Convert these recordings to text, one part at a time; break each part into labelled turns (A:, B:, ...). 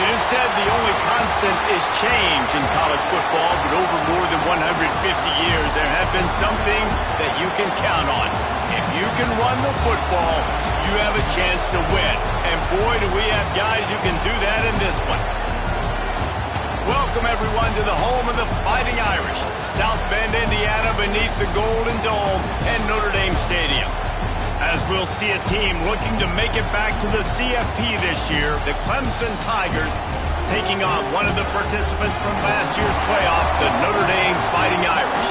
A: It is said the only constant is change in college football, but over more than 150 years, there have been some things that you can count on. If you can run the football, you have a chance to win. And boy, do we have guys who can do that in this one. Welcome, everyone, to the home of the Fighting Irish, South Bend, Indiana, beneath the Golden Dome and Notre Dame Stadium. As we'll see a team looking to make it back to the CFP this year, the Clemson Tigers taking on one of the participants from last year's playoff, the Notre Dame Fighting Irish.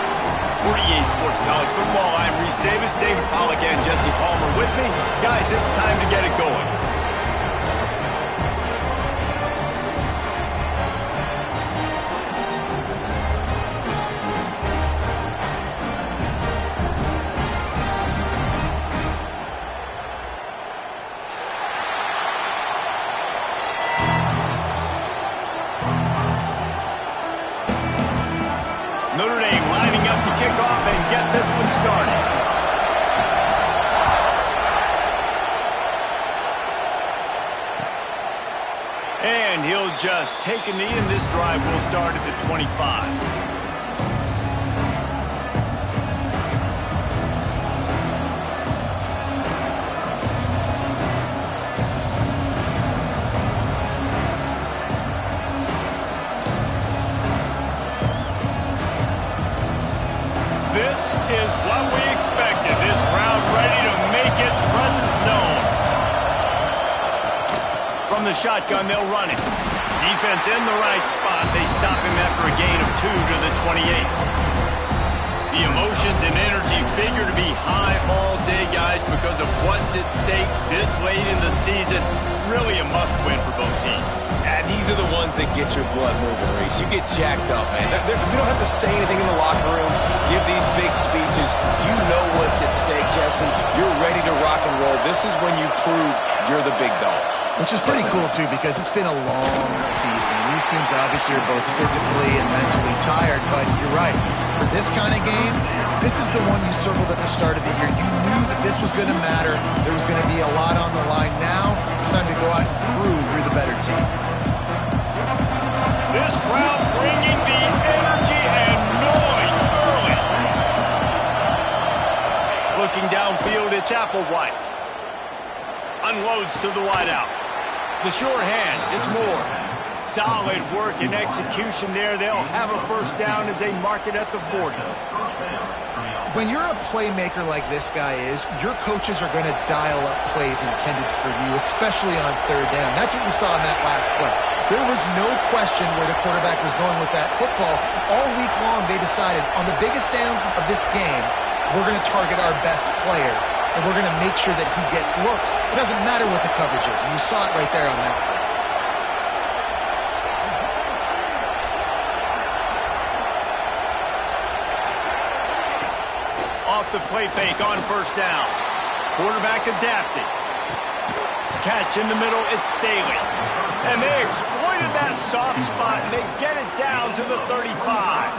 A: For EA Sports College Football, I'm Reese Davis, David Pollack, and Jesse Palmer with me. Guys, it's time to get it going. Notre Dame lining up to kick off and get this one started. And he'll just take a knee, and this drive will start at the 25. This is what we expected. This crowd ready to make its presence known. From the shotgun, they'll run it. Defense in the right spot. They stop him after a gain of 2 to the 28. The emotions and energy figure to be high all day, guys, because of what's at stake this late in the season. Really a must-win for both teams.
B: These are the ones that get your blood moving, Reese. You get jacked up, man. We don't have to say anything in the locker room, give these big speeches. You know what's at stake, Jesse. You're ready to rock and roll. This is when you prove you're the big dog.
C: Which is pretty cool, too, because it's been a long season. These teams obviously are both physically and mentally tired, but you're right. For this kind of game, this is the one you circled at the start of the year. You knew that this was going to matter. There was going to be a lot on the line. Now it's time to go out and prove you're the better team.
A: This crowd bringing the energy and noise early. Looking downfield, it's Applewhite. Unloads to the wideout. The short hands, it's Moore. Solid work and execution there. They'll have a first down as they mark it at the 40.
C: When you're a playmaker like this guy is, your coaches are going to dial up plays intended for you, especially on third down. That's what you saw in that last play. There was no question where the quarterback was going with that football. All week long, they decided on the biggest downs of this game, we're going to target our best player, and we're going to make sure that he gets looks. It doesn't matter what the coverage is, and you saw it right there on that play.
A: Off the play fake on first down. Quarterback adapting. Catch in the middle, it's Staley. And they exploited that soft spot, and they get it down to the 35.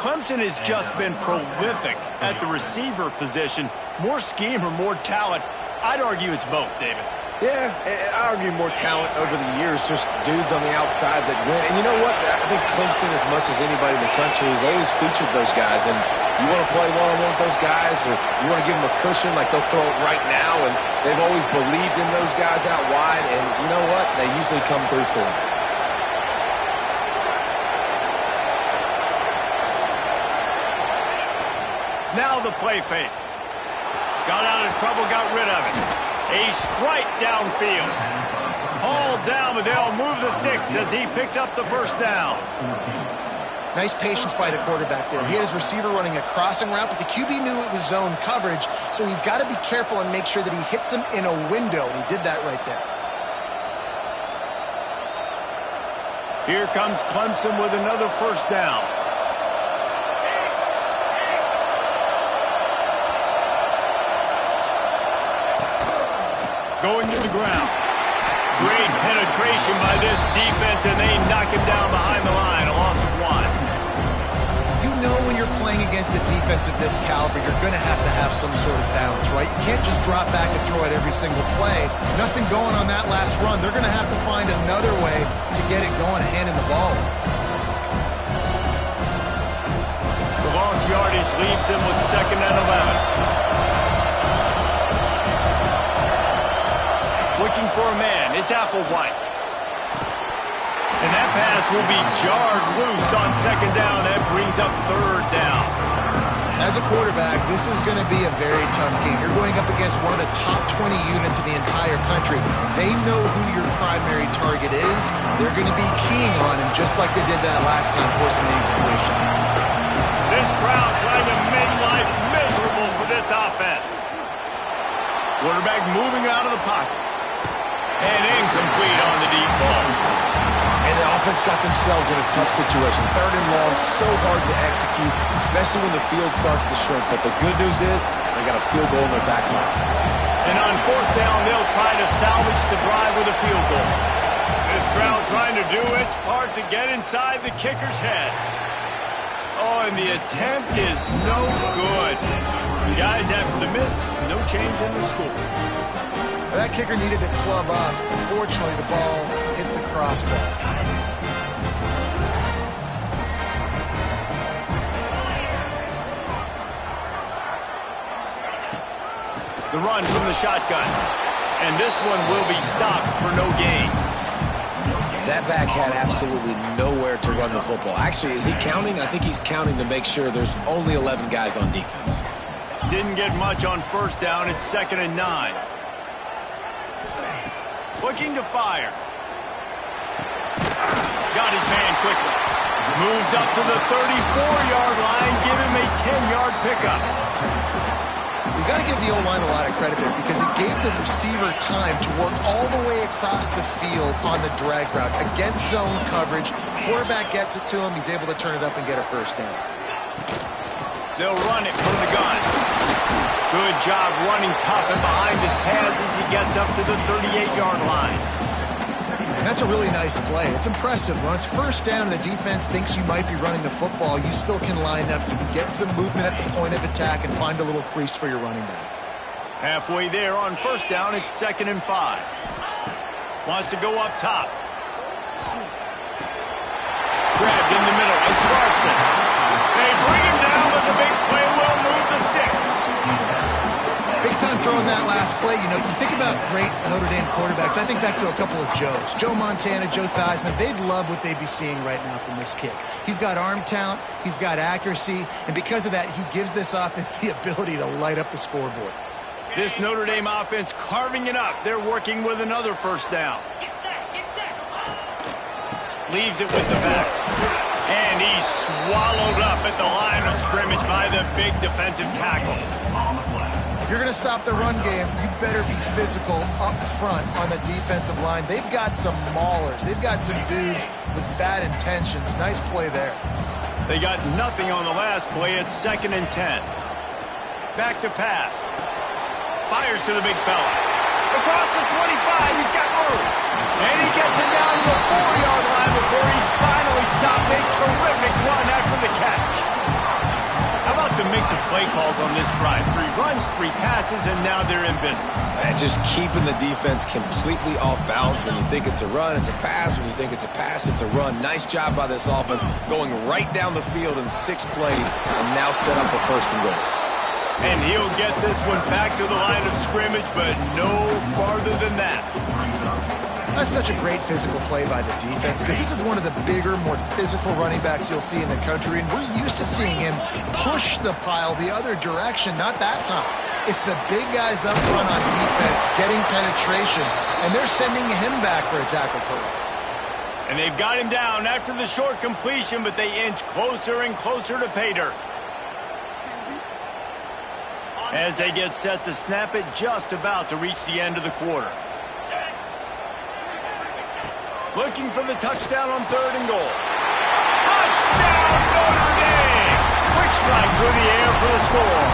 A: Clemson has just been prolific at the receiver position. More scheme or more talent? I'd argue it's both, David.
B: Yeah, I argue more talent over the years, just dudes on the outside that win. And you know what? I think Clemson, as much as anybody in the country, has always featured those guys. And you want to play one-on-one with those guys, or you want to give them a cushion like they'll throw it right now. And they've always believed in those guys out wide. And you know what? They usually come through for them.
A: Now the play fake. Got out of trouble, got rid of it. A strike downfield. Hauled down, but they'll move the sticks as he picks up the first down.
C: Nice patience by the quarterback there. He had his receiver running a crossing route, but the QB knew it was zone coverage, so he's got to be careful and make sure that he hits him in a window, and he did that right there.
A: Here comes Clemson with another first down. Going to the ground. Great penetration by this defense, and they knock him down behind the line. A loss of 1.
C: You know when you're playing against a defense of this caliber, you're going to have some sort of balance, right? You can't just drop back and throw it every single play. Nothing going on that last run. They're going to have to find another way get it going, handing the ball.
A: The lost yardage leaves them with 2nd and 11. Looking for a man. It's Applewhite. And that pass will be jarred loose on 2nd down. That brings up 3rd down.
C: As a quarterback, this is going to be a very tough game. You're going up against one of the top 20 units in the entire country. They know who your primary target is. They're going to be keying on him, just like they did that last time, forcing the incompletion.
A: This crowd trying to make life miserable for this offense. Quarterback moving out of the pocket. And incomplete on the deep ball.
B: And the offense got themselves in a tough situation. 3rd and long, so hard to execute, especially when the field starts to shrink. But the good news is they got a field goal in their back pocket.
A: And on 4th down, they'll try to salvage the drive with a field goal. This crowd trying to do its part to get inside the kicker's head. Oh, and the attempt is no good. Guys, after the miss, no change in the score.
C: That kicker needed to club up. Unfortunately, the ball hits the crossbar.
A: The run from the shotgun. And this one will be stopped for no gain.
B: That back had absolutely nowhere to run the football. Actually, is he counting? I think he's counting to make sure there's only 11 guys on defense.
A: Didn't get much on 1st down. It's 2nd and 9. Looking to fire. Got his man quickly. Moves up to the 34-yard line. Give him a 10-yard pickup.
C: We got to give the O-line a lot of credit there because it gave the receiver time to work all the way across the field on the drag route against zone coverage. Quarterback gets it to him. He's able to turn it up and get a 1st down.
A: They'll run it from the gun. Good job running tough and behind his pads as he gets up to the 38-yard line.
C: And that's a really nice play. It's impressive. When it's 1st down and the defense thinks you might be running the football, you still can line up. You can get some movement at the point of attack and find a little crease for your running back.
A: Halfway there on 1st down, it's 2nd and 5. Wants to go up top. Grabbed in the middle. It's Larson. They bring him down, but the big play will move the sticks.
C: Big time throwing that last play. You know, you think about great Notre Dame quarterbacks. I think back to a couple of Joes. Joe Montana, Joe Theismann. They'd love what they'd be seeing right now from this kid. He's got arm talent. He's got accuracy. And because of that, he gives this offense the ability to light up the scoreboard.
A: This Notre Dame offense carving it up. They're working with another 1st down. Leaves it with the back. And he's swallowed up at the line of scrimmage by the big defensive tackle.
C: If you're going to stop the run game, you better be physical up front on the defensive line. They've got some maulers. They've got some dudes with bad intentions. Nice play there.
A: They got nothing on the last play. It's 2nd and 10. Back to pass. Fires to the big fella. Across the 25, he's got room. And he gets it down to the 4-yard line before he's finally stopped. A terrific run after the catch. How about the mix of play calls on this drive? 3 runs, 3 passes, and now they're in business.
B: And just keeping the defense completely off balance. When you think it's a run, it's a pass. When you think it's a pass, it's a run. Nice job by this offense going right down the field in 6 plays and now set up for 1st and goal.
A: And he'll get this one back to the line of scrimmage, but no farther than that.
C: That's such a great physical play by the defense because this is one of the bigger, more physical running backs you'll see in the country, and we're used to seeing him push the pile the other direction. Not that time. It's the big guys up front on defense getting penetration, and they're sending him back for a tackle for loss.
A: And they've got him down after the short completion, but they inch closer and closer to pay dirt. As they get set to snap it, just about to reach the end of the quarter. Looking for the touchdown on 3rd and goal. Touchdown, Notre Dame! Quick strike through the air for the score.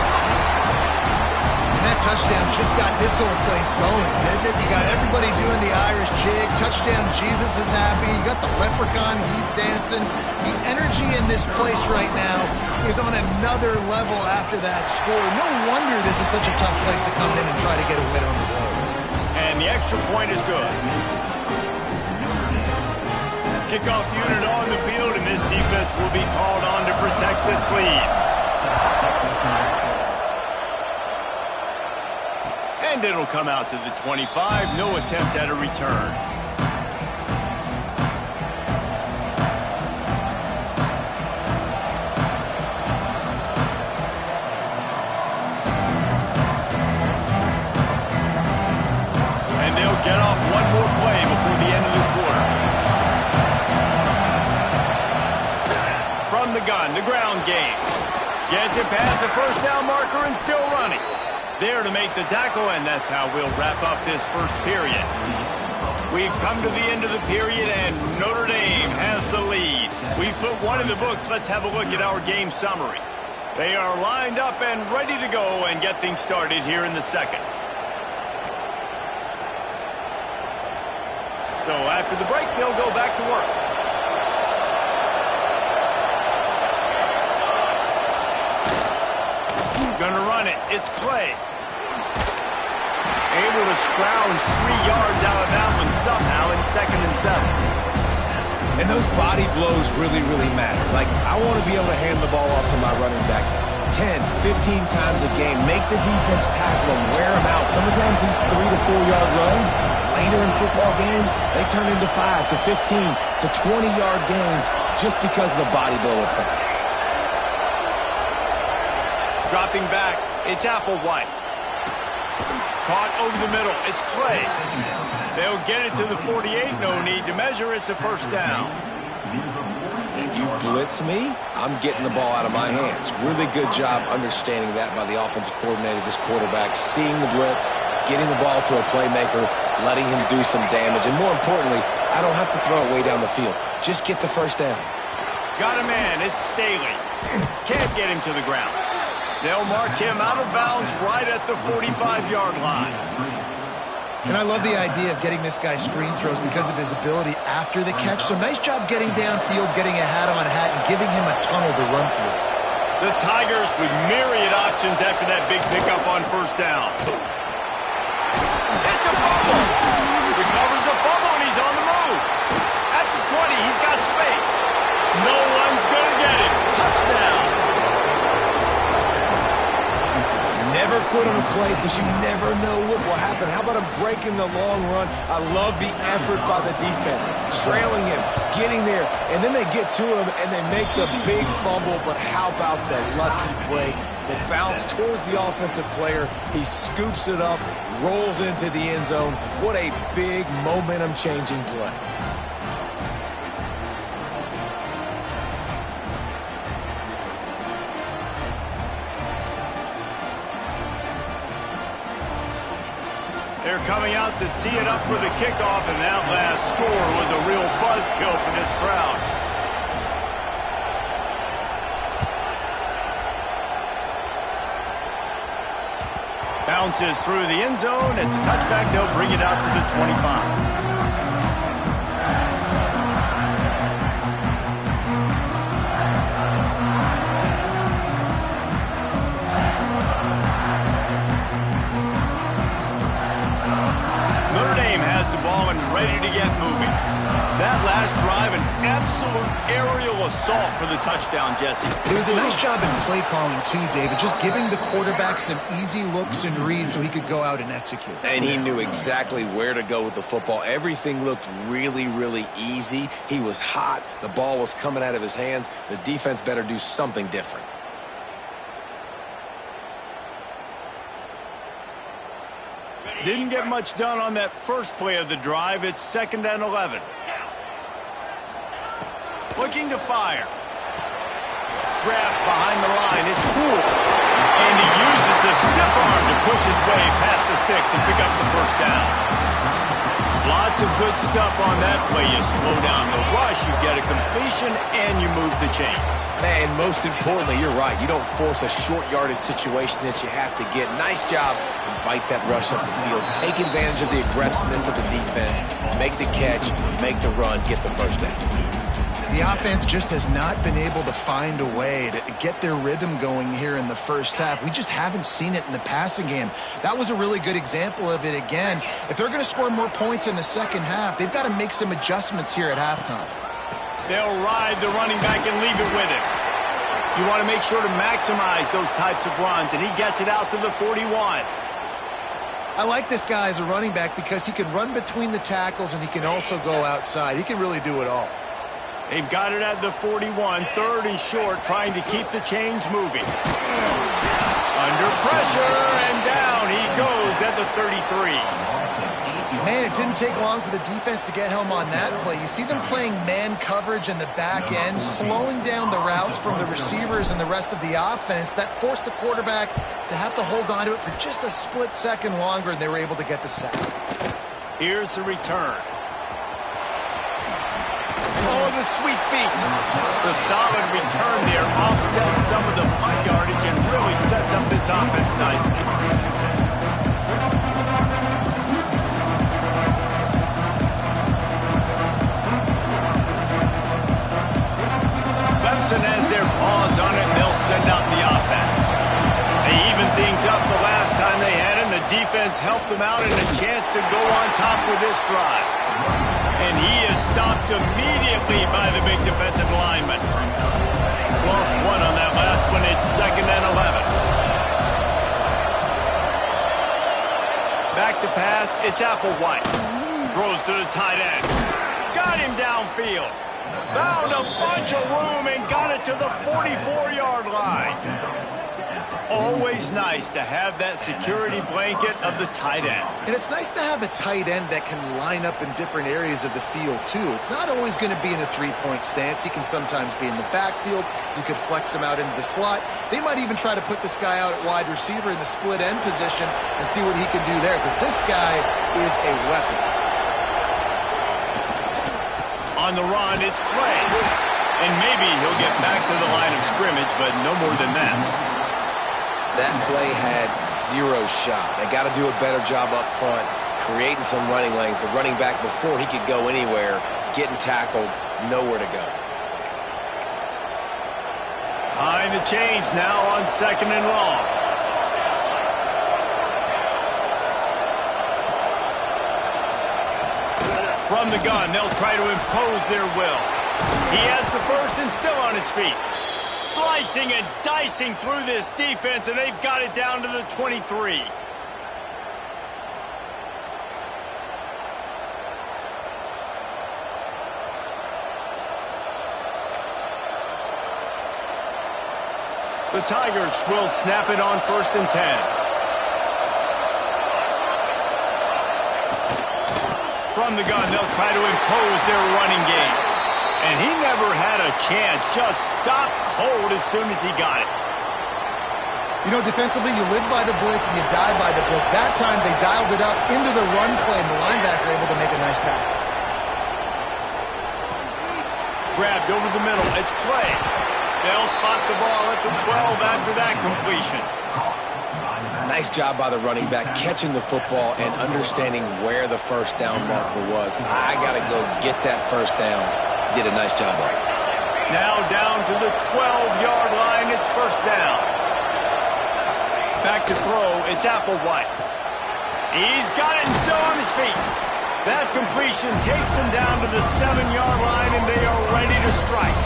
C: And that touchdown just got this whole place going, didn't it? You got everybody doing the Irish jig. Touchdown, Jesus is happy. You got the leprechaun, he's dancing. The energy in this place right now is on another level after that score. No wonder this is such a tough place to come in and try to get a win on the road.
A: And the extra point is good. Kickoff unit on the field, and this defense will be called on to protect this lead. And it'll come out to the 25. No attempt at a return. And they'll get off one more play before the end of the quarter. From the gun, the ground game. Gets it past the first down marker and still running. There to make the tackle, and that's how we'll wrap up this first period. We've come to the end of the period, and Notre Dame has the lead. We've put one in the books. Let's have a look at our game summary. They are lined up and ready to go and get things started here in the second. So after the break, they'll go back to work. Gonna run it. It's Clay. Able to scrounge 3 yards out of that one somehow in 2nd and 7.
B: And those body blows really, really matter. Like, I want to be able to hand the ball off to my running back 10, 15 times a game. Make the defense tackle them, wear them out. Sometimes these 3 to 4 yard runs, later in football games, they turn into 5 to 15 to 20 yard gains just because of the body blow effect.
A: Dropping back, it's Applewhite. Caught over the middle, it's Clay. They'll get it to the 48, no need to measure, it's a first down.
B: If you blitz me, I'm getting the ball out of my hands. Really good job understanding that by the offensive coordinator, this quarterback, seeing the blitz, getting the ball to a playmaker, letting him do some damage, and more importantly, I don't have to throw it way down the field. Just get the first down.
A: Got a man, it's Staley. Can't get him to the ground. They'll mark him out of bounds right at the 45-yard line.
C: And I love the idea of getting this guy screen throws because of his ability after the catch. So nice job getting downfield, getting a hat-on-hat, and giving him a tunnel to run through.
A: The Tigers with myriad options after that big pickup on first down. It's a fumble. Recovers the fumble, and he's on the move. At the 20, he's got space. No one's going to get it. Touchdown.
B: Never quit on a play because you never know what will happen. How about him breaking the long run? I love the effort by the defense. Trailing him, getting there, and then they get to him and they make the big fumble. But how about that lucky break? It bounced towards the offensive player. He scoops it up, rolls into the end zone. What a big momentum-changing play.
A: They're coming out to tee it up for the kickoff, and that last score was a real buzzkill for this crowd. Bounces through the end zone. It's a touchback. They'll bring it out to the 25. Ready to get moving. That last drive, an absolute aerial assault for the touchdown, Jesse.
C: It was a nice job in play calling too, David, just giving the quarterback some easy looks and reads so he could go out and execute.
B: And he knew exactly where to go with the football. Everything looked really, really easy. He was hot. The ball was coming out of his hands. The defense better do something different.
A: Didn't get much done on that first play of the drive. It's 2nd and 11. Looking to fire. Grab behind the line. It's Poole. And he uses the stiff arm to push his way past the sticks and pick up the first down. Lots of good stuff on that play. You slow down the rush, you get a completion, and you move the chains.
B: And most importantly, you're right. You don't force a short yardage situation that you have to get. Nice job. Invite that rush up the field. Take advantage of the aggressiveness of the defense. Make the catch, make the run, get the first down.
C: The offense just has not been able to find a way to get their rhythm going here in the first half. We just haven't seen it in the passing game. That was a really good example of it again. If they're going to score more points in the second half, they've got to make some adjustments here at halftime.
A: They'll ride the running back and leave it with him. You want to make sure to maximize those types of runs, and he gets it out to the 41.
C: I like this guy as a running back because he can run between the tackles and he can also go outside. He can really do it all.
A: They've got it at the 41, third and short, trying to keep the chains moving. Under pressure, and down he goes at the 33.
C: Man, it didn't take long for the defense to get home on that play. You see them playing man coverage in the back end, slowing down the routes from the receivers and the rest of the offense. That forced the quarterback to have to hold on to it for just a split second longer, and they were able to get the sack.
A: Here's the return. Oh, the sweet feet. The solid return there offsets some of the punt yardage and really sets up this offense nicely. Has their paws on it, and they'll send out the offense. They even things up the last time they had it, and the defense helped them out and a chance to go on top with this drive. And he is stopped immediately by the big defensive lineman. Lost one on that last one. It's 2nd and 11. Back to pass. It's Applewhite. Throws to the tight end. Got him downfield. Found a bunch of room and got it to the 44-yard line. Always nice to have that security blanket of the tight end.
C: And it's nice to have a tight end that can line up in different areas of the field, too. It's not always going to be in a three-point stance. He can sometimes be in the backfield. You could flex him out into the slot. They might even try to put this guy out at wide receiver in the split end position and see what he can do there, because this guy is a weapon.
A: On the run, it's Clay. And maybe he'll get back to the line of scrimmage, but no more than that.
B: That play had zero shot. They got to do a better job up front, creating some running lanes. The running back, before he could go anywhere, getting tackled, nowhere to go.
A: Behind the chains now on 2nd and long. From the gun, they'll try to impose their will. He has the first and still on his feet. Slicing and dicing through this defense, and they've got it down to the 23. The Tigers will snap it on 1st and 10. From the gun, they'll try to impose their running game. And he never had a chance. Just stopped cold as soon as he got it.
C: You know, defensively, you live by the blitz and you die by the blitz. That time, they dialed it up into the run play, and the linebacker able to make a nice tackle.
A: Grabbed over the middle. It's Clay. They'll spot the ball at the 12 after that completion.
B: Nice job by the running back, catching the football and understanding where the first down marker was. I got to go get that first down. Did a nice job on it.
A: Now down to the 12-yard line. It's 1st down. Back to throw. It's Applewhite. He's got it and still on his feet. That completion takes them down to the 7-yard line, and they are ready to strike.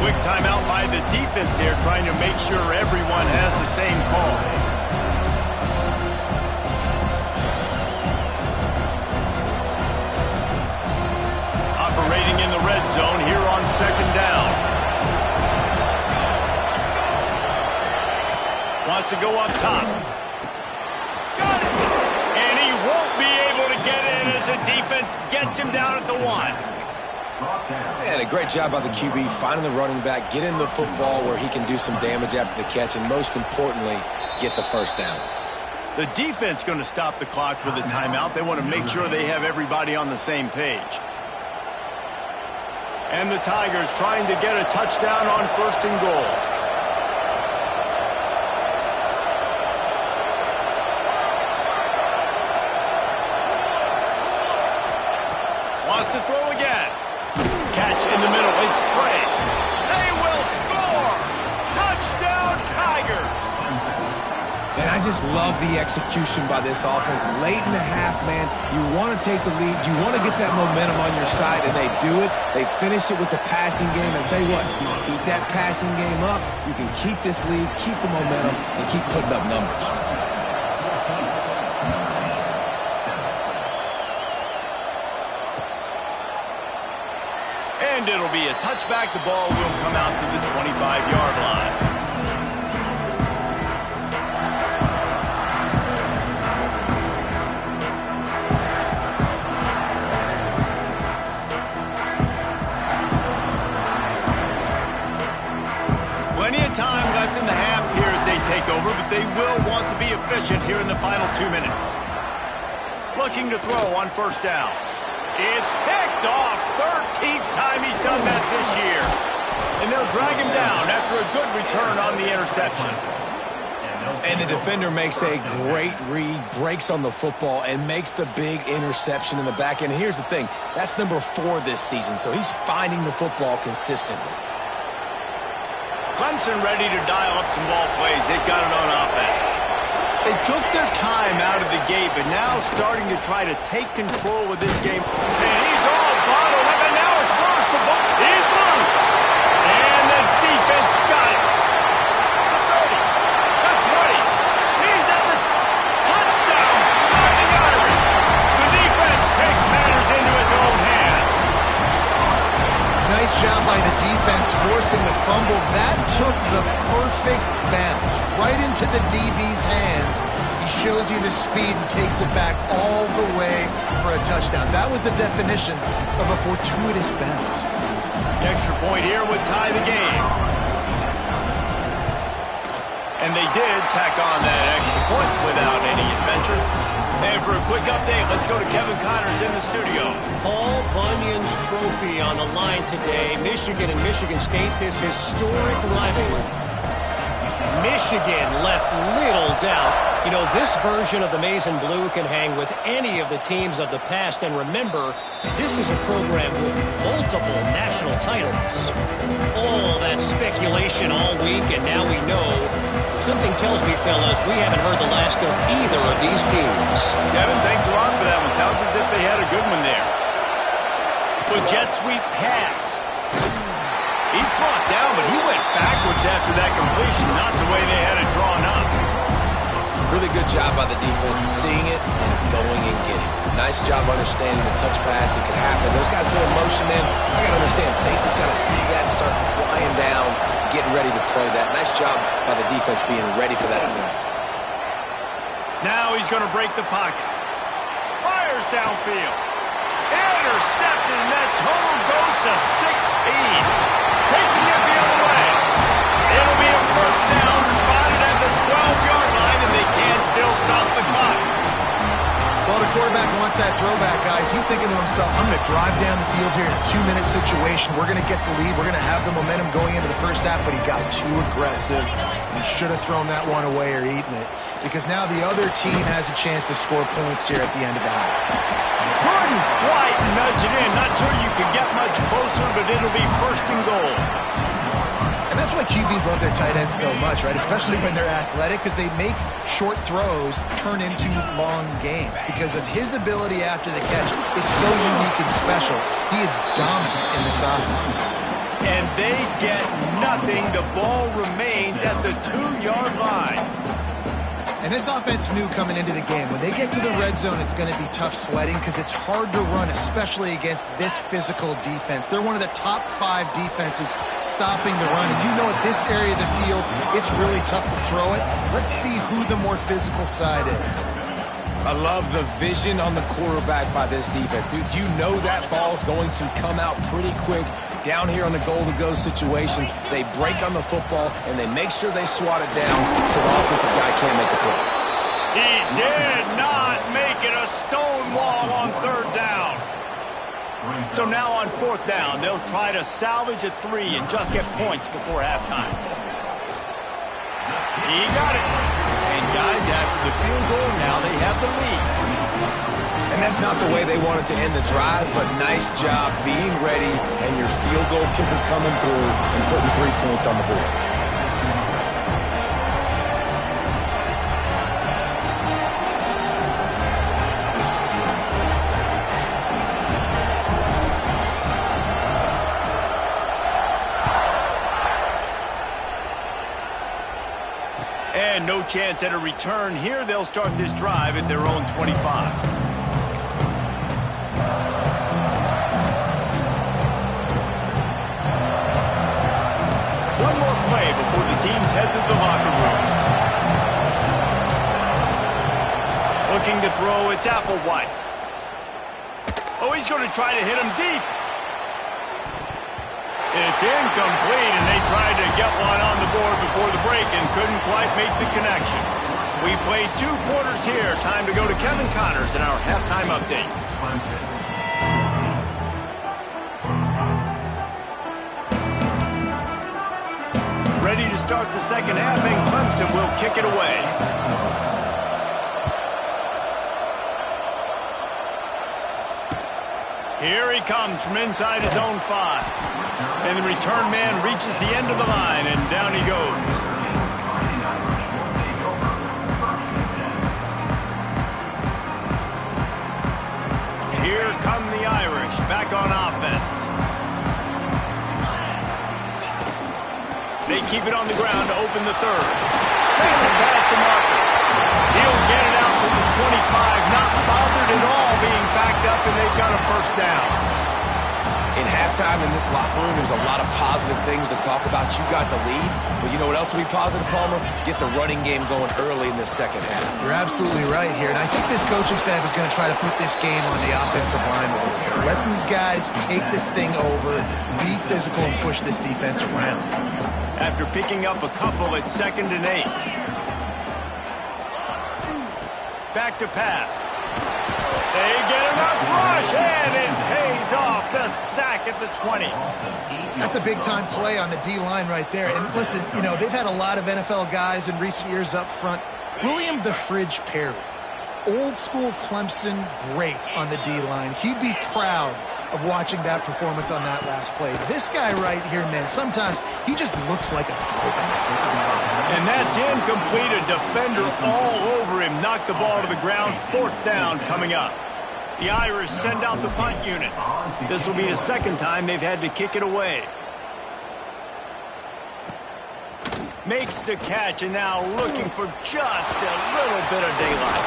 A: Quick timeout by the defense here, trying to make sure everyone has the same call. Operating in the red zone here on 2nd down. Wants to go up top. Got it! And he won't be able to get in as the defense gets him down at the 1.
B: And a great job by the QB, finding the running back, getting the football where he can do some damage after the catch, and most importantly, get the first down.
A: The defense going to stop the clock with a timeout. They want to make sure they have everybody on the same page. And the Tigers trying to get a touchdown on 1st and goal. Wants to throw again. Catch in the middle. It's Clay. They will score. Touchdown, Tigers.
B: And I just love the execution by this offense. Late in the half, man, you want to take the lead. You want to get that momentum on your side, and they do it. They finish it with the passing game. And I'll tell you what, keep that passing game up. You can keep this lead, keep the momentum, and keep putting up numbers.
A: And it'll be a touchback. The ball will come out to the 25-yard line. Plenty of time left in the half here as they take over, but they will want to be efficient here in the final 2 minutes. Looking to throw on first down. It's picked off. 13th time he's done that this year. And they'll drag him down after a good return on the interception.
B: And the defender makes a great read, breaks on the football, and makes the big interception in the back end. And here's the thing, that's number 4 this season, so he's finding the football consistently.
A: Clemson ready to dial up some ball plays. They've got it on offense. They took their time out of the gate, but now starting to try to take control of this game. And he's all bottled up, and now it's worse. The ball, he's loose. And the defense got it. The 30, the 20. He's at the touchdown. Fighting Irish. The defense takes matters into its own hands.
C: Nice job by the defense forcing the fumble. That took the perfect bounce right into the DB's hands. He shows you the speed and takes it back all the way for a touchdown. That was the definition of a fortuitous bounce.
A: The extra point here would tie the game. And they did tack on that extra point without any adventure. And for a quick update, let's go to Kevin Connors in the studio.
D: Paul Bunyan's trophy on the line today. Michigan and Michigan State, this historic rivalry. Michigan left little doubt. You know, this version of the maize and blue can hang with any of the teams of the past. And remember, this is a program with multiple national titles. All that speculation all week, and now we know. Something tells me, fellas, we haven't heard the last of either of these teams.
A: Kevin, thanks a lot for that one. Sounds as if they had a good one there. The jet sweep pass. He's brought down, but he went backwards after that completion, not the way they had it drawn up.
B: Really good job by the defense, seeing it and going and getting it. Nice job understanding the touch pass. It could happen. Those guys go in motion, man. I got to understand, safety's got to see that and start flying down, getting ready to play that. Nice job by the defense being ready for that play.
A: Now he's going to break the pocket. Fires downfield. Intercepted, and that total goes to 16. Taking it the other way. It'll be a first down, spotted at the 12-yard line, and they can still stop the clock.
C: Well, the quarterback wants that throwback, guys. He's thinking to himself, I'm going to drive down the field here in a 2-minute situation. We're going to get the lead. We're going to have the momentum going into the first half, but he got too aggressive. He should have thrown that one away or eaten it, because now the other team has a chance to score points here at the end of the half.
A: Couldn't quite nudge it in. Not sure you could get much closer, but it'll be first and goal.
C: And that's why QBs love their tight ends so much, right? Especially when they're athletic, because they make short throws turn into long gains. Because of his ability after the catch, it's so unique and special. He is dominant in this offense.
A: And they get nothing. The ball remains at the 2-yard line.
C: And this offense knew coming into the game, when they get to the red zone, it's going to be tough sledding because it's hard to run, especially against this physical defense. They're one of the top 5 defenses stopping the run. And you know at this area of the field, it's really tough to throw it. Let's see who the more physical side is.
B: I love the vision on the quarterback by this defense. Dude, you know that ball's going to come out pretty quick. Down here on the goal-to-go situation, they break on the football, and they make sure they swat it down so the offensive guy can't make a play.
A: He did not make it a stone wall on third down. So now on fourth down, they'll try to salvage a 3 and just get points before halftime. He got it. And guys, after the field goal, now they have the lead.
B: And that's not the way they wanted to end the drive, but nice job being ready and your field goal kicker coming through and putting 3 points on the board.
A: no chance at a return here. They'll start this drive at their own 25. One more play before the teams head to the locker rooms. Looking to throw, it's Applewhite. Oh, he's going to try to hit him deep. It's incomplete, and they tried to get one on the board before the break and couldn't quite make the connection. We played 2 quarters here. Time to go to Kevin Connors in our halftime update. Ready to start the second half, and Clemson will kick it away. Here he comes from inside his own 5. And the return man reaches the end of the line, and down he goes. Here come the Irish, back on offense. They keep it on the ground to open the third. Makes it past the marker. He'll get it out to the 25, not bothered at all being backed up, and they've got a first down.
B: In halftime in this locker room, there's a lot of positive things to talk about. You got the lead, but you know what else will be positive, Palmer? Get the running game going early in the second half.
C: You're absolutely right here, and I think this coaching staff is going to try to put this game on the offensive line a little bit. Let these guys take this thing over, be physical, and push this defense around.
A: After picking up a couple at 2nd and 8. Back to pass. They get enough rush, and it pays off the sack at the 20.
C: That's a big-time play on the D-line right there. And listen, you know, they've had a lot of NFL guys in recent years up front. William the Fridge Perry, old-school Clemson great on the D-line. He'd be proud of watching that performance on that last play. This guy right here, man, sometimes he just looks like a throwback.
A: And that's incomplete. A defender all over him. Knocked the ball to the ground. 4th down coming up. The Irish send out the punt unit. This will be the second time they've had to kick it away. Makes the catch, and now looking for just a little bit of daylight.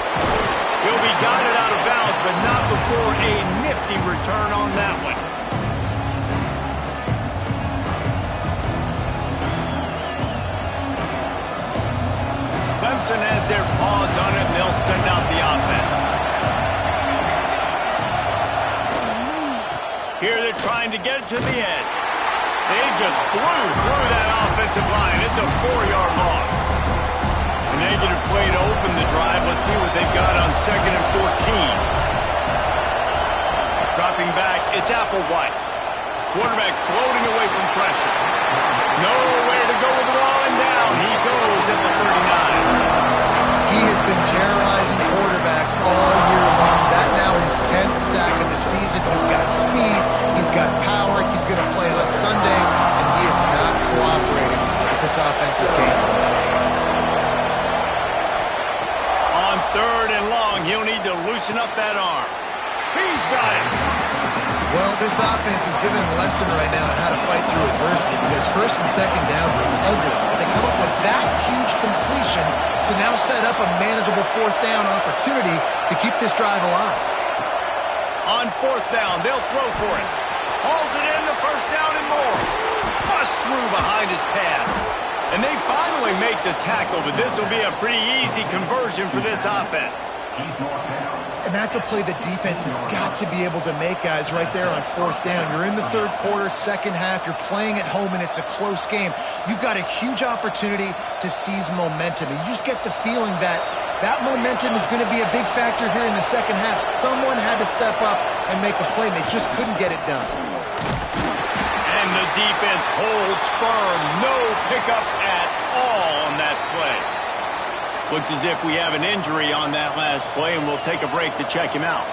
A: He'll be guided out of bounds, but not before a nifty return on that one. Clemson has their paws on it, and they'll send out the offense. Here they're trying to get it to the edge. They just blew through that offensive line. It's a 4-yard loss. A negative play to open the drive. Let's see what they've got on 2nd and 14. Dropping back, it's Applewhite. Quarterback floating away from pressure. Nowhere to go with the ball, and down he goes at the 39.
C: He has been terrorizing quarterbacks all year long. That now his 10th sack of the season. He's got speed. He's got power. He's going to play on Sundays, and he is not cooperating with this offense's game plan.
A: On 3rd and long, he'll need to loosen up that arm. He's got it.
C: Well, this offense is giving a lesson right now on how to fight through adversity, because 1st and 2nd down was ugly. They come up with that huge completion to now set up a manageable 4th down opportunity to keep this drive alive.
A: On 4th down, they'll throw for it. Hauls it in, the 1st down and more. Bust through behind his pad. And they finally make the tackle, but this will be a pretty easy conversion for this offense.
C: And that's a play the defense has got to be able to make, guys, right there on 4th down. You're in the 3rd quarter, 2nd half. You're playing at home, and it's a close game. You've got a huge opportunity to seize momentum. And you just get the feeling that that momentum is going to be a big factor here in the 2nd half. Someone had to step up and make a play, and they just couldn't get it done.
A: And the defense holds firm. No pickup at all on that play. Looks as if we have an injury on that last play, and we'll take a break to check him out.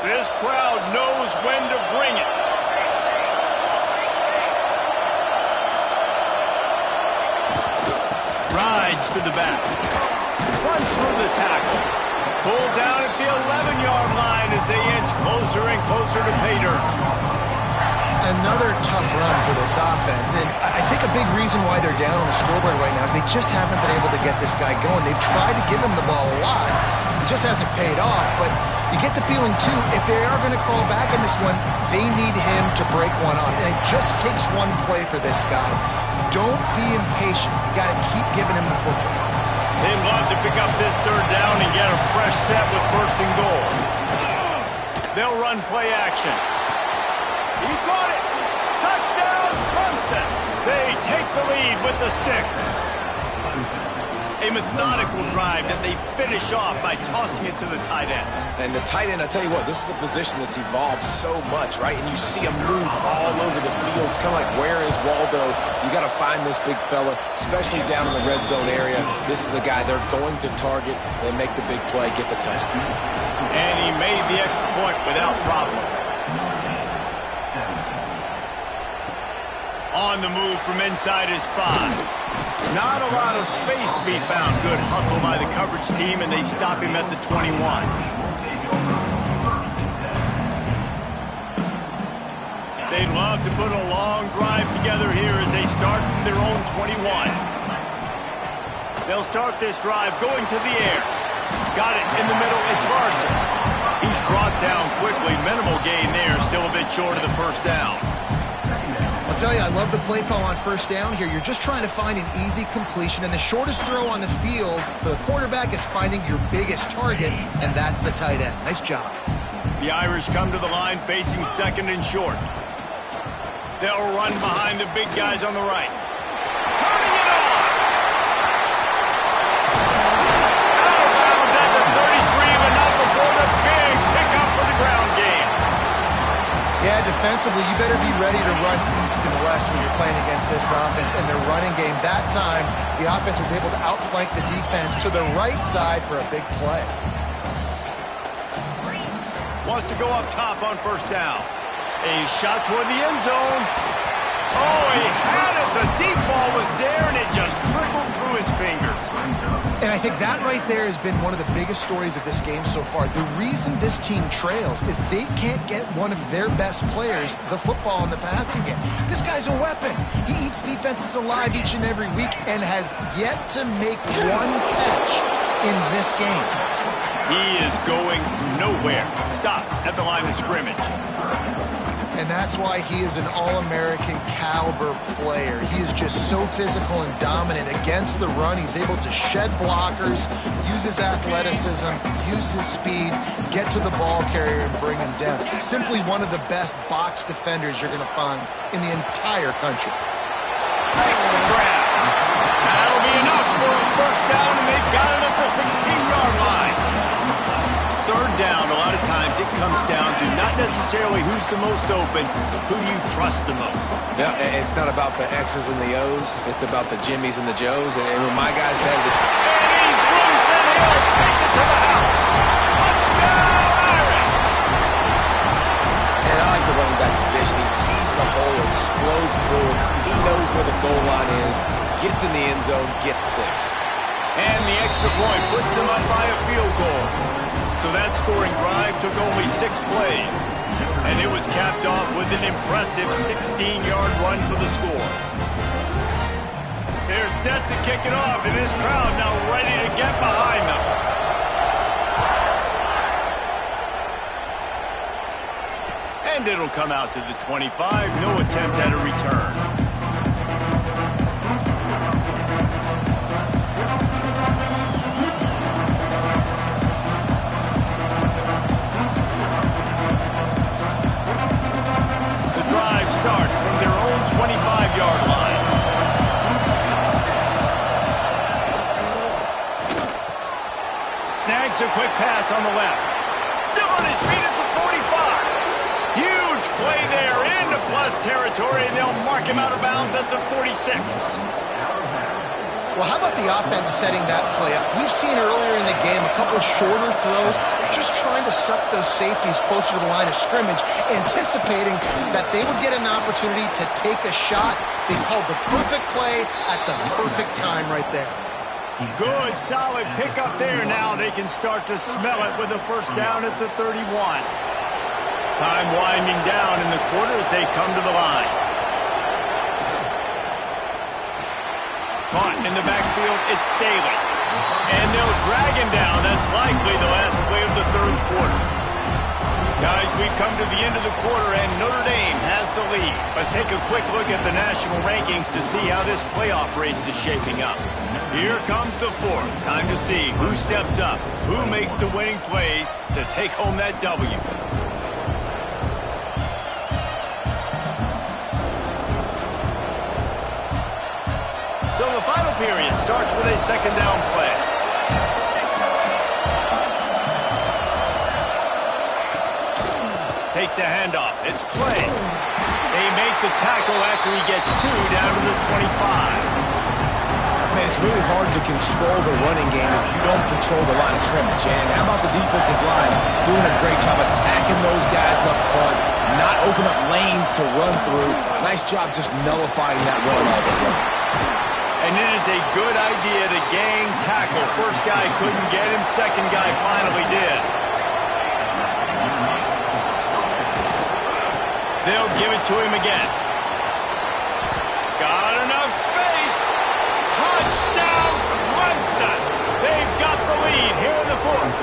A: This crowd knows when to bring it. Right strides to the back. Runs through the tackle. Pulled down at the 11-yard line as they inch closer and closer to pay dirt.
C: Another tough run for this offense, and I think a big reason why they're down on the scoreboard right now is they just haven't been able to get this guy going. They've tried to give him the ball a lot. It just hasn't paid off, but you get the feeling, too, if they are going to crawl back in this one, they need him to break one off, and it just takes one play for this guy. Don't be impatient. You got to keep giving him the football.
A: They'd love to pick up this third down and get a fresh set with first and goal. They'll run play action. He caught it. Touchdown, Clemson. They take the lead with the 6. A methodical drive that they finish off by tossing it to the tight end.
B: And the tight end, I tell you what, this is a position that's evolved so much, right? And you see him move all over the field. It's kind of like, where is Waldo? You got to find this big fella, especially down in the red zone area. This is the guy they're going to target. They make the big play, get the touchdown.
A: And he made the extra point without problem. On the move from inside his 5. Not a lot of space to be found. Good hustle by the coverage team, and they stop him at the 21. They'd love to put a long drive together here as they start from their own 21. They'll start this drive going to the air. Got it in the middle. It's Larson. He's brought down quickly. Minimal gain there. Still a bit short of the first down.
C: I'll tell you, I love the play call on first down here. You're just trying to find an easy completion, and the shortest throw on the field for the quarterback is finding your biggest target, and that's the tight end. Nice job.
A: The Irish come to the line facing second and short. They'll run behind the big guys on the right. Turning it on! Out of bounds at the 33, but not before the big pickup for the ground game.
C: Yeah, defensively, you better be ready to run east and west when you're playing against this offense. And their running game, that time, the offense was able to outflank the defense to the right side for a big play.
A: Wants to go up top on first down. A shot toward the end zone. Oh, he had it. The deep ball was there, and it just trickled through his fingers.
C: And I think that right there has been one of the biggest stories of this game so far. The reason this team trails is they can't get one of their best players the football in the passing game. This guy's a weapon. He eats defenses alive each and every week and has yet to make one catch in this game.
A: He is going nowhere. Stop at the line of scrimmage.
C: And that's why he is an All-American caliber player. He is just so physical and dominant against the run. He's able to shed blockers, use his athleticism, use his speed, get to the ball carrier and bring him down. Simply one of the best box defenders you're going to find in the entire country.
A: Takes the grab. That'll be enough for a first down, and they've got it at the 16-yard line. Third down, a lot of times it comes down to not necessarily who's the most open, who do you trust the most.
B: Yeah, it's not about the X's and the O's. It's about the Jimmies and the Joes. And when my guys had the...
A: And he's loose, and he'll take it to the house. Touchdown, Irish!
B: And I like the running back's vision. He sees the hole, explodes through it. He knows where the goal line is, gets in the end zone, gets 6.
A: And the extra point puts them up by a field goal. So that scoring drive took only 6 plays. And it was capped off with an impressive 16-yard run for the score. They're set to kick it off, and this crowd now ready to get behind them. And it'll come out to the 25. No attempt at a return. Starts from their own 25-yard line. Snags a quick pass on the left. Still on his feet at the 45. Huge play there into plus territory, and they'll mark him out of bounds at the 46.
C: Well, how about the offense setting that play up? We've seen earlier in the game a couple of shorter throws. They're just trying to suck those safeties closer to the line of scrimmage, anticipating that they would get an opportunity to take a shot. They called the perfect play at the perfect time right there.
A: Good, solid pickup there. Now they can start to smell it with a first down at the 31. Time winding down in the quarter as they come to the line. Caught in the backfield, it's Staley. And they'll drag him down. That's likely the last play of the third quarter. Guys, we've come to the end of the quarter, and Notre Dame has the lead. Let's take a quick look at the national rankings to see how this playoff race is shaping up. Here comes the fourth. Time to see who steps up, who makes the winning plays to take home that W. So the final period starts with a second down play. Takes a handoff. It's Clay. They make the tackle after he gets two down to the 25.
B: Man, it's really hard to control the running game if you don't control the line of scrimmage. And how about the defensive line doing a great job attacking those guys up front, not open up lanes to run through. Nice job just nullifying that run altogether.
A: And it is a good idea to gang tackle. First guy couldn't get him, second guy finally did. They'll give it to him again. Got enough space. Touchdown, Clemson. They've got the lead here in the fourth.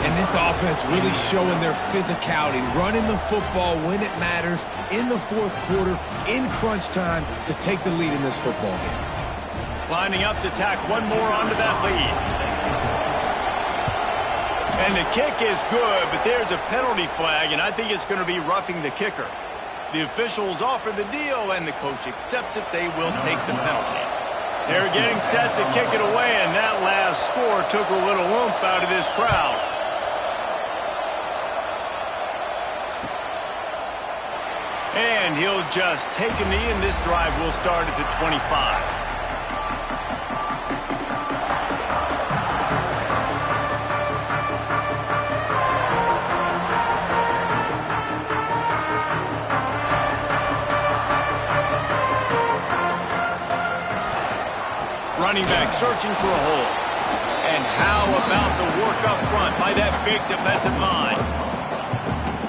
B: And this offense really showing their physicality, running the football when it matters, in the fourth quarter, in crunch time, to take the lead in this football game.
A: Lining up to tack one more onto that lead. And the kick is good, but there's a penalty flag, and I think it's going to be roughing the kicker. The officials offer the deal, and the coach accepts it. They will take the penalty. They're getting set to kick it away, and that last score took a little oomph out of this crowd. And he'll just take a knee, and this drive will start at the 25. Running back searching for a hole. And how about the work up front by that big defensive line?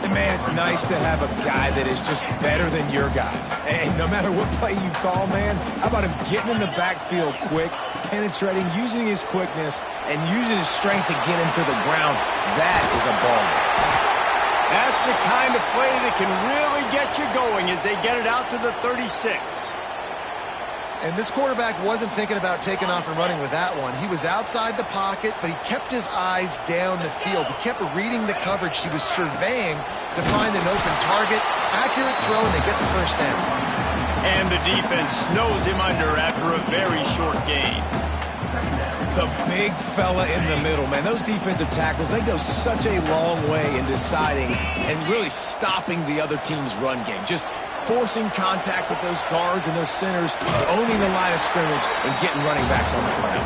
B: And man, it's nice to have a guy that is just better than your guys. And no matter what play you call, man, how about him getting in the backfield quick, penetrating, using his quickness, and using his strength to get him to the ground. That is a ball.
A: That's the kind of play that can really get you going as they get it out to the 36.
C: And this quarterback wasn't thinking about taking off and running with that one. He was outside the pocket, but he kept his eyes down the field. He kept reading the coverage. He was surveying to find an open target. Accurate throw, and they get the first down.
A: And the defense snows him under after a very short gain.
B: The big fella in the middle, man. Those defensive tackles, they go such a long way in deciding and really stopping the other team's run game. Just forcing contact with those guards and those centers, owning the line of scrimmage, and getting running backs on the ground.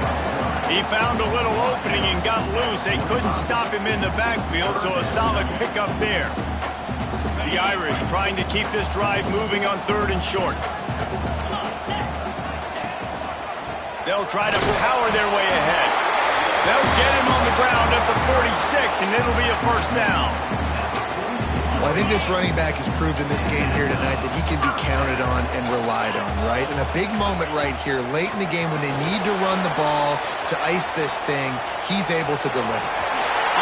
A: He found a little opening and got loose. They couldn't stop him in the backfield, so a solid pickup there. The Irish trying to keep this drive moving on third and short. They'll try to power their way ahead. They'll get him on the ground at the 46, and it'll be a first down.
C: Well, I think this running back has proved in this game here tonight that he can be counted on and relied on, right? In a big moment right here, late in the game when they need to run the ball to ice this thing, he's able to deliver.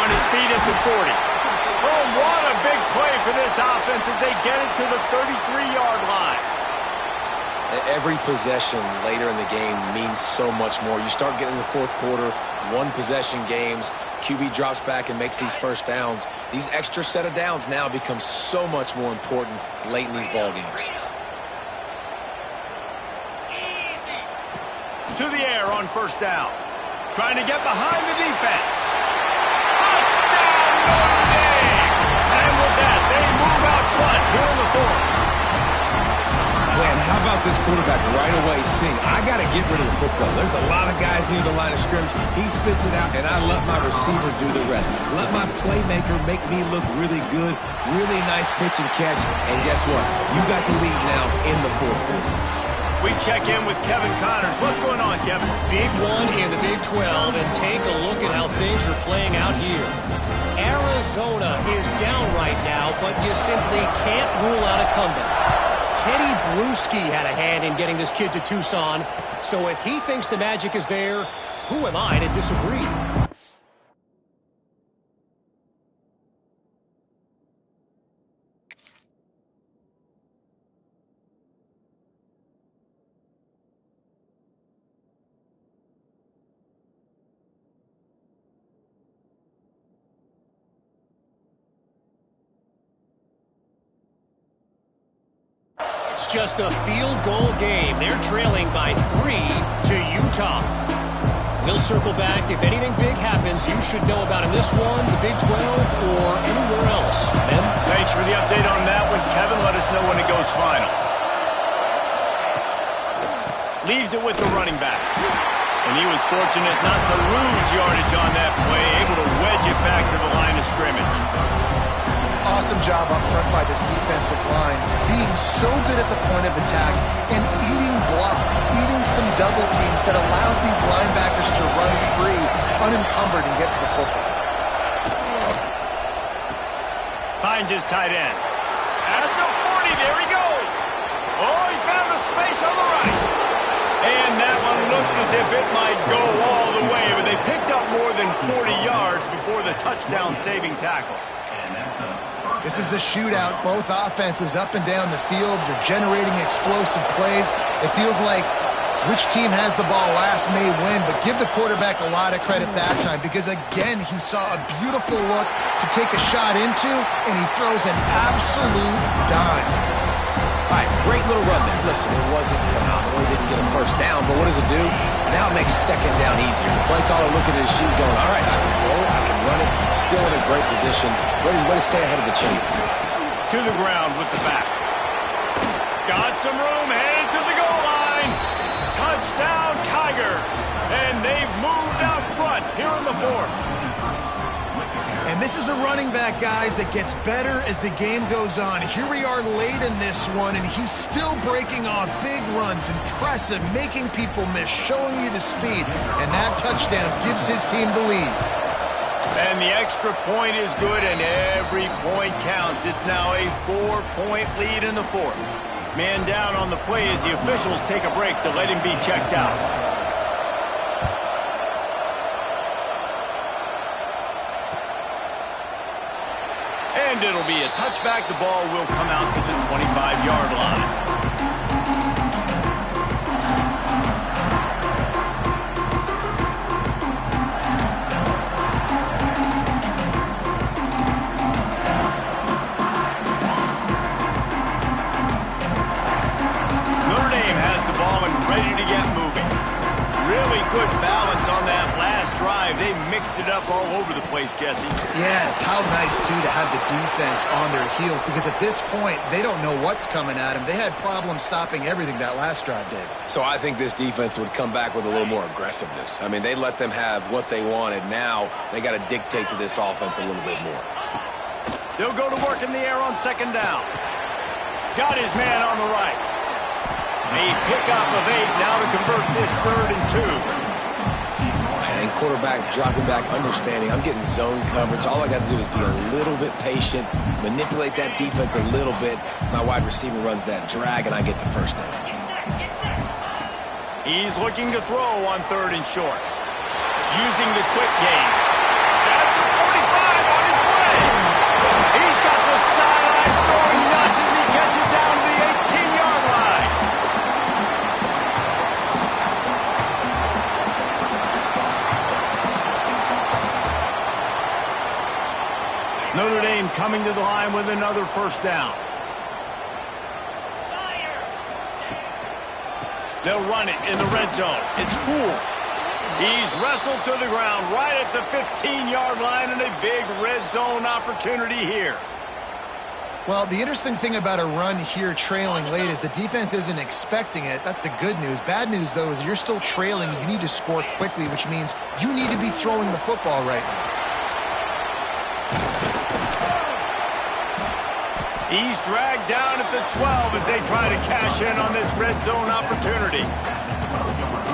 A: On his feet at the 40. Oh, what a big play for this offense as they get it to the 33-yard line.
B: Every possession later in the game means so much more. You start getting the fourth quarter, one-possession games, QB drops back and makes these first downs. These extra set of downs now become so much more important late in these ball games.
A: To the air on first down. Trying to get behind the defense. Touchdown, Notre Dame! And with that, they move out front here in the fourth.
B: Man, how about this quarterback right away seeing, I got to get rid of the football. There's a lot of guys near the line of scrimmage. He spits it out, and I let my receiver do the rest. Let my playmaker make me look really good, really nice pitch and catch, and guess what? You got the lead now in the fourth quarter.
A: We check in with Kevin Connors. What's going on, Kevin?
D: Big one in the Big 12, and take a look at how things are playing out here. Arizona is down right now, but you simply can't rule out a comeback. Teddy Bruschi had a hand in getting this kid to Tucson, so if he thinks the magic is there, who am I to disagree? It's just a field goal game. They're trailing by 3 to Utah. We'll circle back. If anything big happens, you should know about in this one, the Big 12, or anywhere else. Ben?
A: Thanks for the update on that one, Kevin. Let us know when it goes final. Leaves it with the running back. And he was fortunate not to lose yardage on that play, able to wedge it back to the line of scrimmage.
C: Awesome job up front by this defensive line, being so good at the point of attack and eating blocks, eating some double teams that allows these linebackers to run free, unencumbered, and get to the football.
A: Finds his tight end. At the 40, there he goes. Oh, he found a space on the right. And that one looked as if it might go all the way, but they picked up more than 40 yards before the touchdown-saving tackle.
C: This is a shootout. Both offenses up and down the field. They're generating explosive plays. It feels like which team has the ball last may win, but give the quarterback a lot of credit that time because, again, he saw a beautiful look to take a shot into, and he throws an absolute dime.
B: All right, great little run there. Listen, it wasn't phenomenal. He didn't get a first down, but what does it do? Now it makes second down easier. The play caller looking at his sheet going, all right, I can throw it, I can run it, still in a great position, ready to stay ahead of the chains.
A: To the ground with the back. Got some room, headed to the goal line. Touchdown, Tigers. And they've moved out front here in the fourth.
C: And this is a running back, guys, that gets better as the game goes on. Here we are late in this one, and he's still breaking off big runs. Impressive, making people miss, showing you the speed. And that touchdown gives his team the lead.
A: And the extra point is good, and every point counts. It's now a 4-point lead in the fourth. Man down on the play as the officials take a break to let him be checked out. And it'll be a touchback. The ball will come out to the 25-yard line. Notre Dame has the ball and ready to get moving. Really good balance on that last drive. They mixed it up all over the place, Jesse.
C: Yeah, how nice, too, to have the defense on their heels because at this point, they don't know what's coming at them. They had problems stopping everything that last drive did.
B: So I think this defense would come back with a little more aggressiveness. I mean, they let them have what they wanted. Now they got to dictate to this offense a little bit more.
A: They'll go to work in the air on second down. Got his man on the right. A pickup of 8 now to convert this 3rd and 2.
B: And quarterback dropping back, understanding I'm getting zone coverage. All I got to do is be a little bit patient, manipulate that defense a little bit. My wide receiver runs that drag, and I get the first down.
A: He's looking to throw on 3rd and short. Using the quick game. At the 45 on his way. He's got the sideline going nuts as he gets it down to the 18-yard line. Notre Dame coming to the line with another first down. They'll run it in the red zone. It's Poole. He's wrestled to the ground right at the 15-yard line and a big red zone opportunity here.
C: Well, the interesting thing about a run here trailing late is the defense isn't expecting it. That's the good news. Bad news, though, is you're still trailing. You need to score quickly, which means you need to be throwing the football right now.
A: He's dragged down at the 12 as they try to cash in on this red zone opportunity.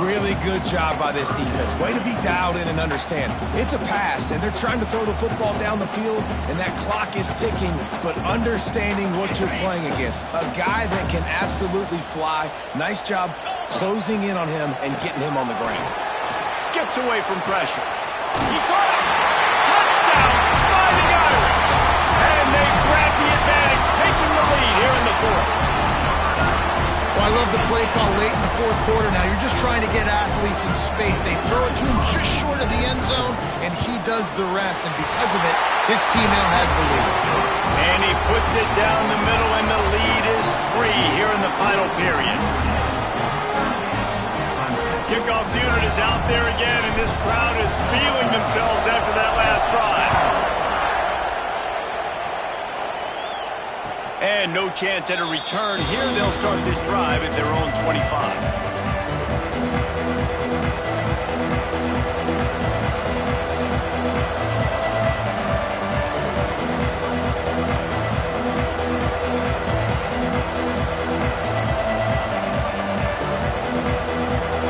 B: Really good job by this defense. Way to be dialed in and understand. It's a pass, and they're trying to throw the football down the field, and that clock is ticking, but understanding what you're playing against. A guy that can absolutely fly. Nice job closing in on him and getting him on the ground.
A: Skips away from pressure. He got it! Touchdown! Fighting Irish! And they grab the advantage, taking the lead here in the fourth.
C: Well, I love the play call late in the fourth quarter. Now you're just trying to get athletes in space. They throw it to him just short of the end zone, and he does the rest. And because of it, his team now has the lead.
A: And he puts it down the middle, and the lead is 3 here in the final period. Kickoff unit is out there again, and this crowd is feeling themselves after that last drive. And no chance at a return here. They'll start this drive at their own 25.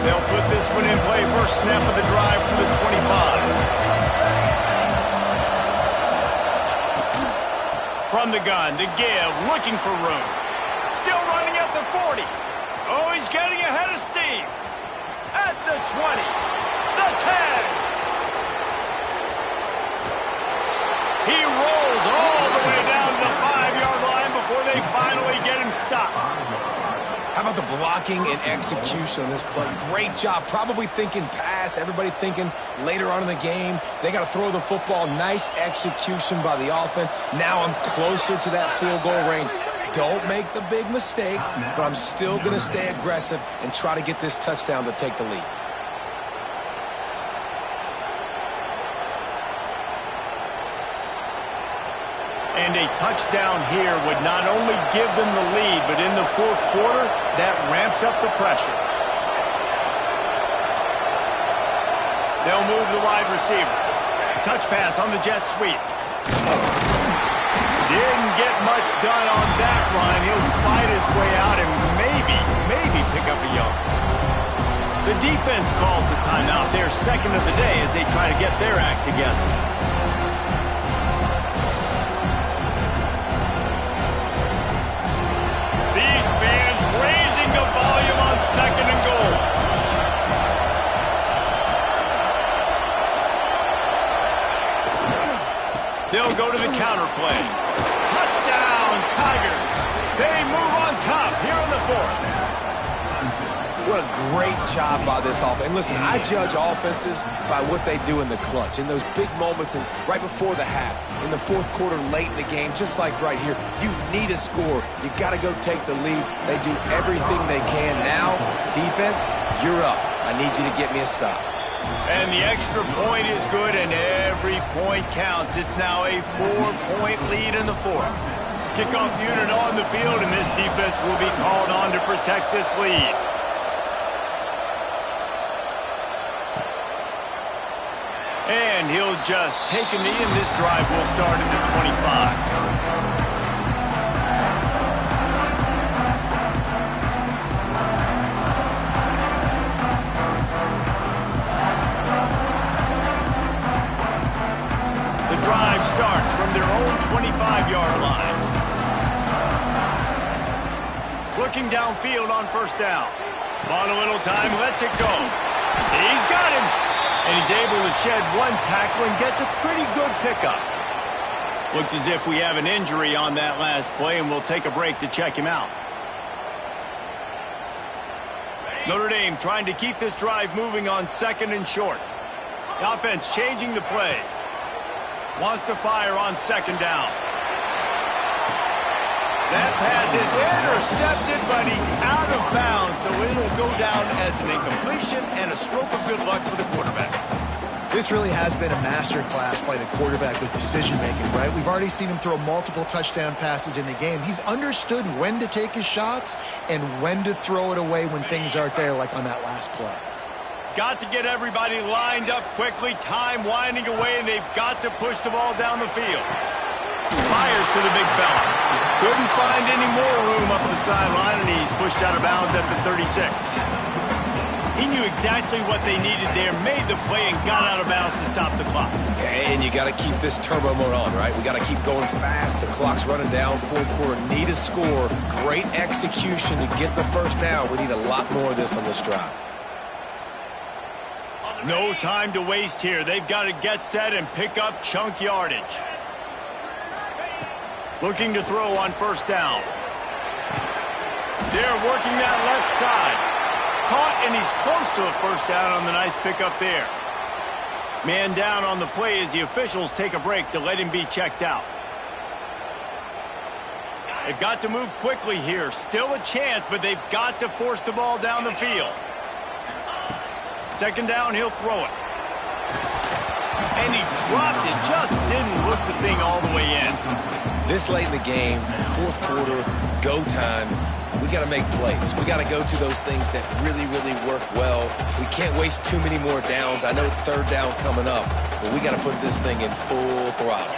A: They'll put this one in play. First snap of the drive from the 25. From the gun, to give, looking for room. Still running at the 40. Oh, he's getting ahead of steam. At the 20. The 10. He rolls all the way down to the 5-yard line before they finally get him stopped.
B: How about the blocking and execution on this play? Great job. Probably thinking pass. Everybody thinking later on in the game, they got to throw the football. Nice execution by the offense. Now I'm closer to that field goal range. Don't make the big mistake, but I'm still going to stay aggressive and try to get this touchdown to take the lead.
A: And a touchdown here would not only give them the lead, but in the fourth quarter, that ramps up the pressure. They'll move the wide receiver. Touch pass on the jet sweep. Didn't get much done on that run. He'll fight his way out and maybe pick up a yard. The defense calls the timeout. Their second of the day as they try to get their act together. Raising the volume on second and goal. They'll go to the counter play. Touchdown, Tigers. They move on top here in the fourth.
B: What a great job by this offense. And listen, I judge offenses by what they do in the clutch, in those big moments and right before the half, in the fourth quarter, late in the game, just like right here. You need a score. You got to go take the lead. They do everything they can. Now, defense, you're up. I need you to get me a stop.
A: And the extra point is good, and every point counts. It's now a 4-point lead in the fourth. Kickoff unit on the field, and this defense will be called on to protect this lead. And he'll just take a knee, and this drive will start at the 25. The drive starts from their own 25-yard line. Looking downfield on first down. On a little time, lets it go. He's got him. And he's able to shed one tackle and gets a pretty good pickup. Looks as if we have an injury on that last play, and we'll take a break to check him out. Notre Dame trying to keep this drive moving on second and short. The offense changing the play. Wants to fire on second down. That pass is intercepted, but he's out of bounds, so it'll go down as an incompletion and a stroke of good luck for the quarterback.
C: This really has been a masterclass by the quarterback with decision-making, right? We've already seen him throw multiple touchdown passes in the game. He's understood when to take his shots and when to throw it away when things aren't there, like on that last play.
A: Got to get everybody lined up quickly. Time winding away, and they've got to push the ball down the field. fires to the big fella. Couldn't find any more room up the sideline, and he's pushed out of bounds at the 36. He knew exactly what they needed there, made the play, and got out of bounds to stop the clock.
B: And you got to keep this turbo mode on, right? We got to keep going fast. The clock's running down. Fourth quarter, need a score. Great execution to get the first down. We need a lot more of this on this drive.
A: No time to waste here. They've got to get set and pick up chunk yardage. Looking to throw on first down. They're working that left side. Caught, and he's close to a first down on the nice pickup there. Man down on the play as the officials take a break to let him be checked out. They've got to move quickly here. Still a chance, but they've got to force the ball down the field. Second down, he'll throw it. And he dropped it. Just didn't look the thing all the way in.
B: This late in the game, fourth quarter, go time, we got to make plays. We got to go to those things that really, really work well. We can't waste too many more downs. I know it's third down coming up, but we got to put this thing in full throttle.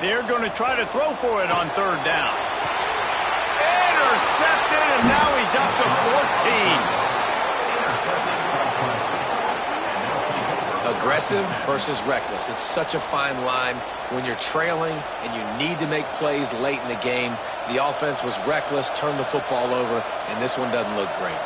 A: They're going to try to throw for it on third down. Intercepted, and now he's up to 14.
B: Aggressive versus reckless. It's such a fine line when you're trailing and you need to make plays late in the game. The offense was reckless, turned the football over, and this one doesn't look great.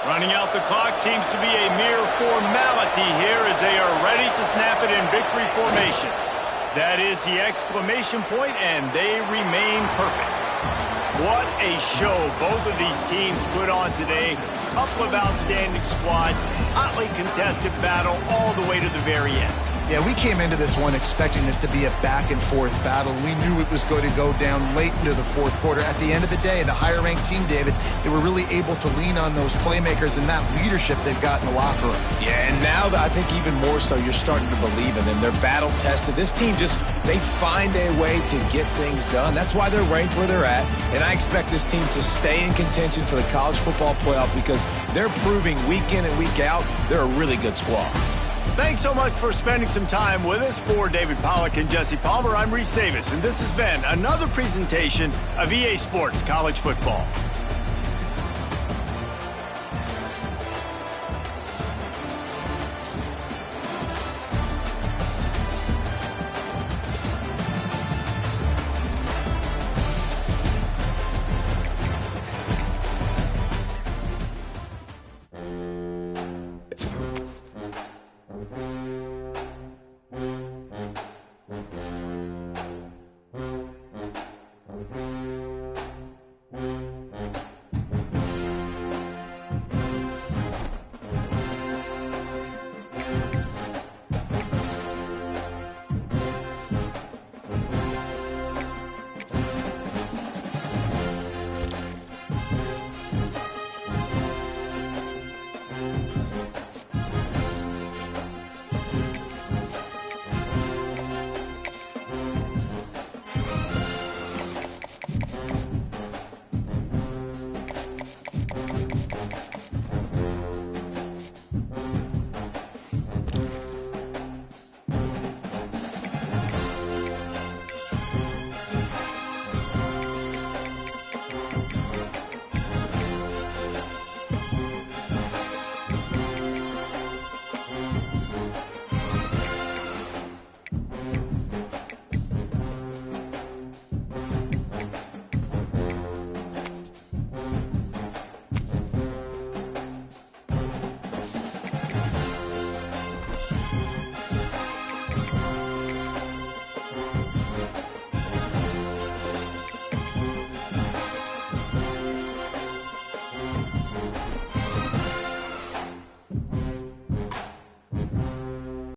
A: Running out the clock seems to be a mere formality here as they are ready to snap it in victory formation. That is the exclamation point, and they remain perfect. What a show both of these teams put on today. Couple of outstanding squads, hotly contested battle all the way to the very end.
C: Yeah, we came into this one expecting this to be a back-and-forth battle. We knew it was going to go down late into the fourth quarter. At the end of the day, the higher-ranked team, David, they were really able to lean on those playmakers and that leadership they've got in the locker room.
B: Yeah, and now I think even more so, you're starting to believe in them. They're battle-tested. This team they find a way to get things done. That's why they're ranked where they're at, and I expect this team to stay in contention for the college football playoff because they're proving week in and week out they're a really good squad.
A: Thanks so much for spending some time with us. For David Pollack and Jesse Palmer, I'm Reese Davis, and this has been another presentation of EA Sports College Football.
E: Mm-hmm.